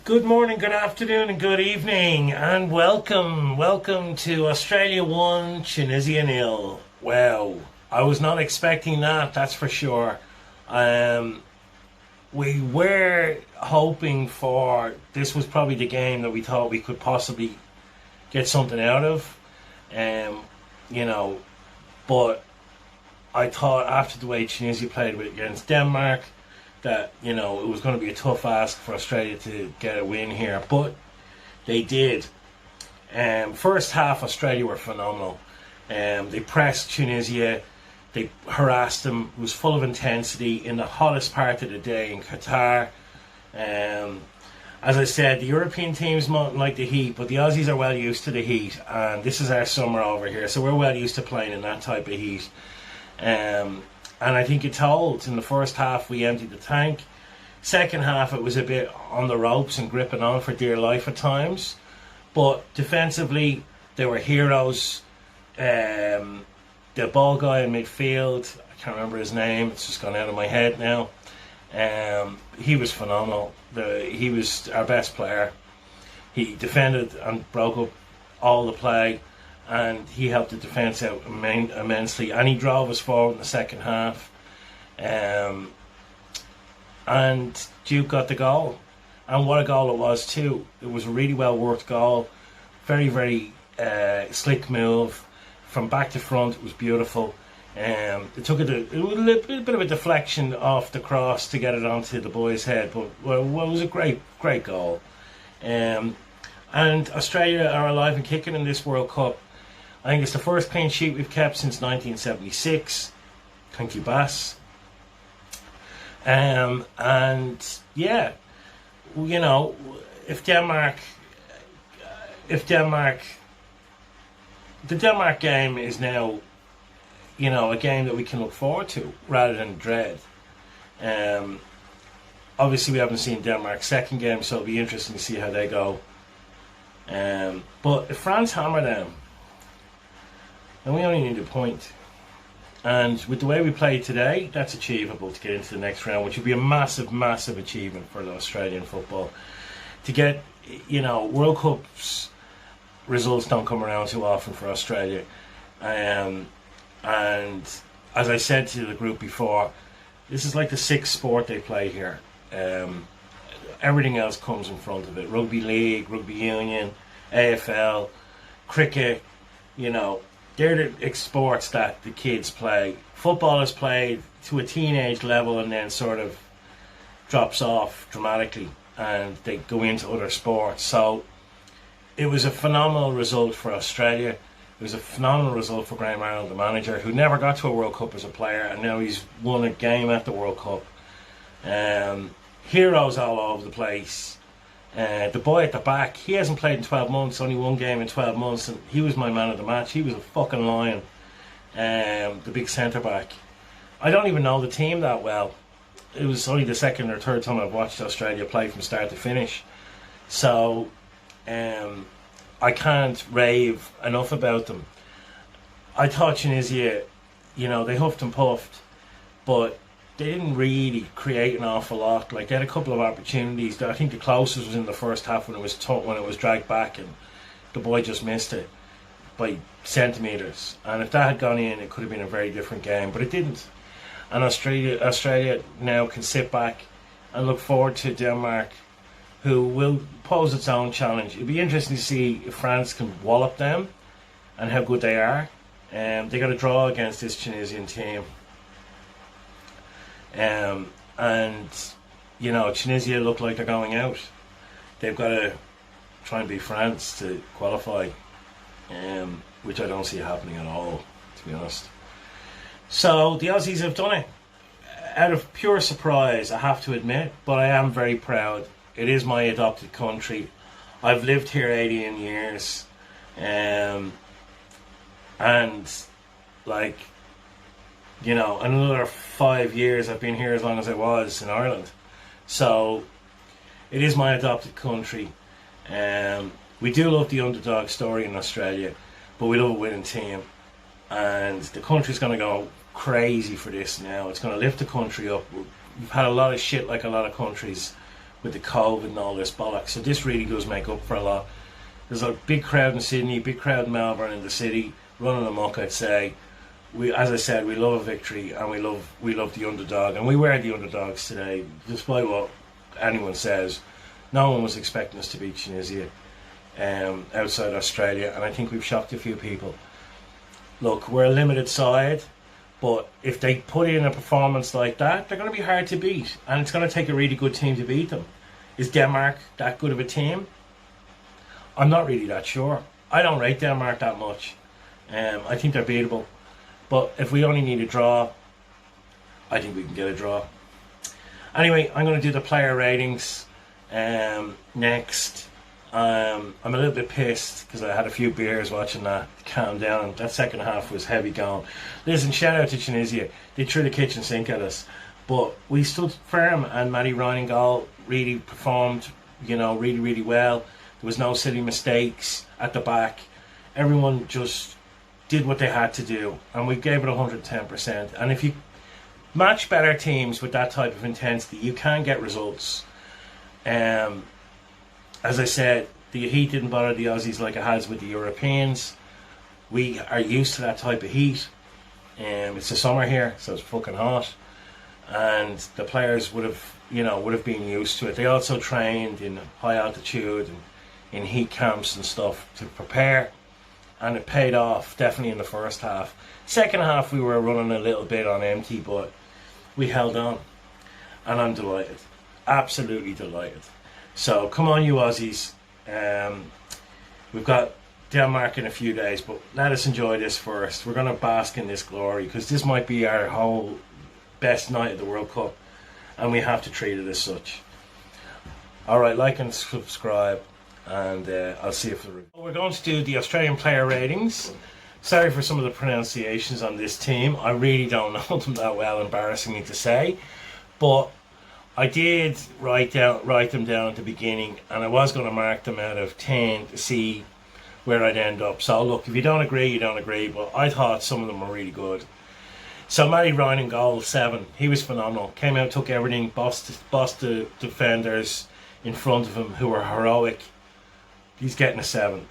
Good morning, good afternoon, and good evening, and welcome to Australia 1, Tunisia 0. Wow, I was not expecting that, that's for sure. We were hoping for, this was probably the game that we thought we could possibly get something out of, um, you know, but I thought after the way Tunisia played against Denmark, that it was going to be a tough ask for Australia to get a win here, but they did. First half Australia were phenomenal. They pressed Tunisia, they harassed them. It was full of intensity in the hottest part of the day in Qatar. As I said, the European teams mightn't like the heat, but the Aussies are well used to the heat, and this is our summer over here, so we're well used to playing in that type of heat. And I think it told. In the first half we emptied the tank. Second half it was a bit on the ropes and gripping on for dear life at times. But defensively they were heroes. The ball guy in midfield, I can't remember his name, it's just gone out of my head now. He was phenomenal. He was our best player. He defended and broke up all the play, and he helped the defence out immensely, and he drove us forward in the second half, and Duke got the goal, and what a goal it was too. It was a really well worked goal, very slick move from back to front. It was beautiful. It took it was a little bit of a deflection off the cross to get it onto the boy's head, but it was a great goal. And Australia are alive and kicking in this World Cup. I think it's the first clean sheet we've kept since 1976. Thank you, Bass. And yeah, if Denmark, the Denmark game is now, a game that we can look forward to rather than dread. Obviously, we haven't seen Denmark's second game, so it'll be interesting to see how they go. But if France hammer them, then we only need a point. And with the way we played today, that's achievable to get into the next round, which would be a massive achievement for the Australian football. To get, World Cups results don't come around too often for Australia. And as I said to the group before, this is like the sixth sport they play here. Everything else comes in front of it. Rugby league, rugby union, AFL, cricket, they're the sports that the kids play. Football is played to a teenage level and then sort of drops off dramatically and they go into other sports. So it was a phenomenal result for Australia. It was a phenomenal result for Graham Arnold, the manager, who never got to a World Cup as a player, and now he's won a game at the World Cup. Heroes all over the place. The boy at the back, he hasn't played in 12 months, only one game in 12 months, and he was my man of the match. He was a fucking lion. The big centre back. I don't even know the team that well. It was only the second or third time I've watched Australia play from start to finish. So I can't rave enough about them. I thought Tunisia, they huffed and puffed, but they didn't really create an awful lot. Like, they had a couple of opportunities. I think the closest was in the first half when it was dragged back, and the boy just missed it by centimetres. And if that had gone in, it could have been a very different game, but it didn't. And Australia now can sit back and look forward to Denmark, who will pose its own challenge. It'd be interesting to see if France can wallop them and how good they are. They got a draw against this Tunisian team. Tunisia look like they're going out. They've got to try and beat France to qualify, which I don't see happening at all, to be honest. So the Aussies have done it out of pure surprise, I have to admit, but I am very proud. It is my adopted country. I've lived here 18 years, and another 5 years I've been here as long as I was in Ireland. So it is my adopted country. We do love the underdog story in Australia, but we love a winning team. And the country's going to go crazy for this now. It's going to lift the country up. We've had a lot of shit like a lot of countries, with the COVID and all this bollocks. So this really does make up for a lot. There's a big crowd in Sydney, big crowd in Melbourne, in the city, running amok, I'd say. As I said, we love a victory, and we love the underdog, and we were the underdogs today, despite what anyone says. No one was expecting us to beat Tunisia outside Australia, and I think we've shocked a few people. Look, we're a limited side, but if they put in a performance like that, they're going to be hard to beat, and it's going to take a really good team to beat them. Is Denmark that good of a team? I'm not really that sure. I don't rate Denmark that much. I think they're beatable. But if we only need a draw, I think we can get a draw. Anyway, I'm going to do the player ratings next. I'm a little bit pissed because I had a few beers watching that. Calm down. That second half was heavy going. Listen, shout out to Tunisia. They threw the kitchen sink at us. But we stood firm, and Matty Ryan in goal really performed, really, really well. There was no silly mistakes at the back. Everyone just did what they had to do, and we gave it 110%. And if you match better teams with that type of intensity, you can get results. As I said, the heat didn't bother the Aussies like it has with the Europeans. We are used to that type of heat. It's the summer here, so it's fucking hot, and the players would have been used to it. They also trained in high altitude and in heat camps and stuff to prepare, and it paid off definitely in the first half. Second half we were running a little bit on empty, but we held on, and I'm delighted, absolutely delighted. So come on, you Aussies. We've got Denmark in a few days, but let us enjoy this first. We're going to bask in this glory, because this might be our whole best night of the World Cup, and we have to treat it as such. Alright, like and subscribe, and I'll see you for the review. We're going to do the Australian player ratings. Sorry for some of the pronunciations on this team. I really don't know them that well, embarrassingly to say, but I did write them down at the beginning, and I was going to mark them out of 10 to see where I'd end up. So look, if you don't agree, you don't agree, but I thought some of them were really good. So Matty Ryan in goal, 7. He was phenomenal. Came out, took everything, bossed the defenders in front of him who were heroic. He's getting a 7.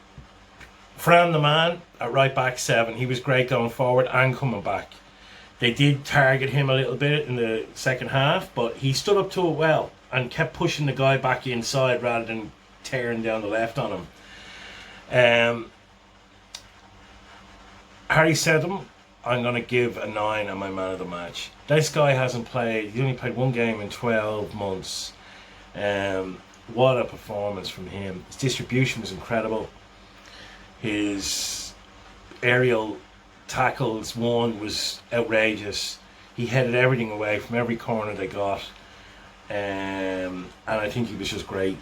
Fran the man at right back, 7. He was great going forward and coming back. They did target him a little bit in the second half, but he stood up to it well and kept pushing the guy back inside rather than tearing down the left on him. Harry Sedum, I'm going to give a 9 on my man of the match. This guy hasn't played, he only played one game in 12 months. What a performance from him. His distribution was incredible. His aerial tackles won was outrageous. He headed everything away from every corner they got. And I think he was just great.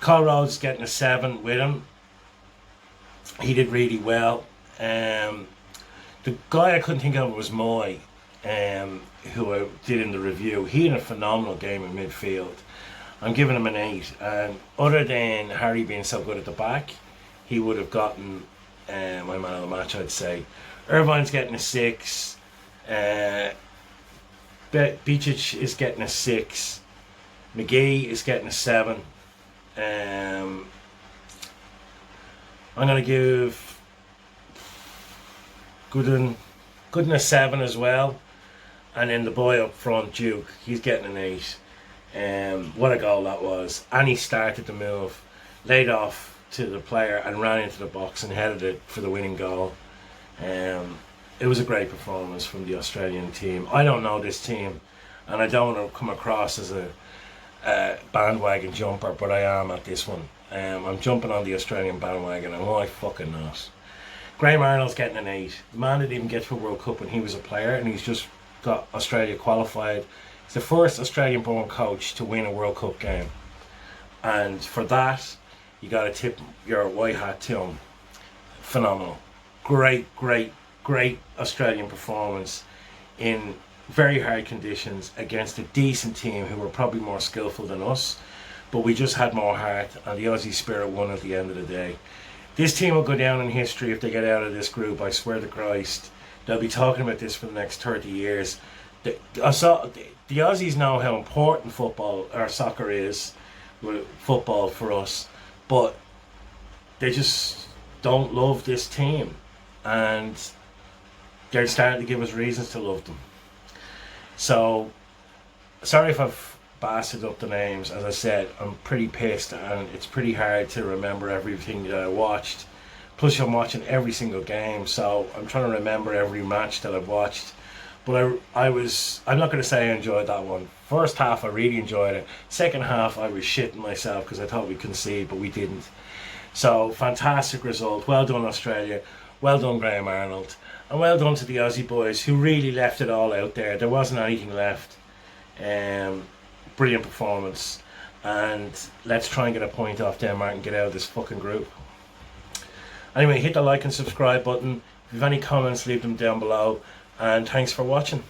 Kyle Rhodes getting a 7 with him. He did really well. The guy I couldn't think of was Moy, who I did in the review. He had a phenomenal game in midfield. I'm giving him an 8. And other than Harry being so good at the back, he would have gotten my man of the match, I'd say. Irvine's getting a 6. Beacic is getting a 6. McGee is getting a 7. I'm going to give Gooden a 7 as well. And then the boy up front, Duke, he's getting an 8. What a goal that was. And he started the move, laid off to the player and ran into the box and headed it for the winning goal. It was a great performance from the Australian team. I don't know this team, and I don't want to come across as a bandwagon jumper, but I am at this one. I'm jumping on the Australian bandwagon, and why fucking not? Graham Arnold's getting an 8. The man didn't even get to a World Cup when he was a player, and he's just got Australia qualified. He's the first Australian-born coach to win a World Cup game, and for that, you got to tip your white hat to him. Phenomenal. Great Australian performance in very hard conditions against a decent team who were probably more skillful than us, but we just had more heart, and the Aussie spirit won at the end of the day. This team will go down in history if they get out of this group, I swear to Christ. They'll be talking about this for the next 30 years. The Aussies know how important football or soccer is. with football for us, but they just don't love this team, and they're starting to give us reasons to love them. So, sorry if I've bastarded up the names. As I said, I'm pretty pissed, and it's pretty hard to remember everything that I watched. Plus, I'm watching every single game, so I'm trying to remember every match that I've watched. But I'm not going to say I enjoyed that one. First half, I really enjoyed it. Second half, I was shitting myself because I thought we'd concede, but we didn't. So, fantastic result. Well done, Australia. Well done, Graham Arnold. And well done to the Aussie boys who really left it all out there. There wasn't anything left. Brilliant performance. And let's try and get a point off Denmark and get out of this fucking group. Anyway, hit the like and subscribe button. If you have any comments, leave them down below. And thanks for watching.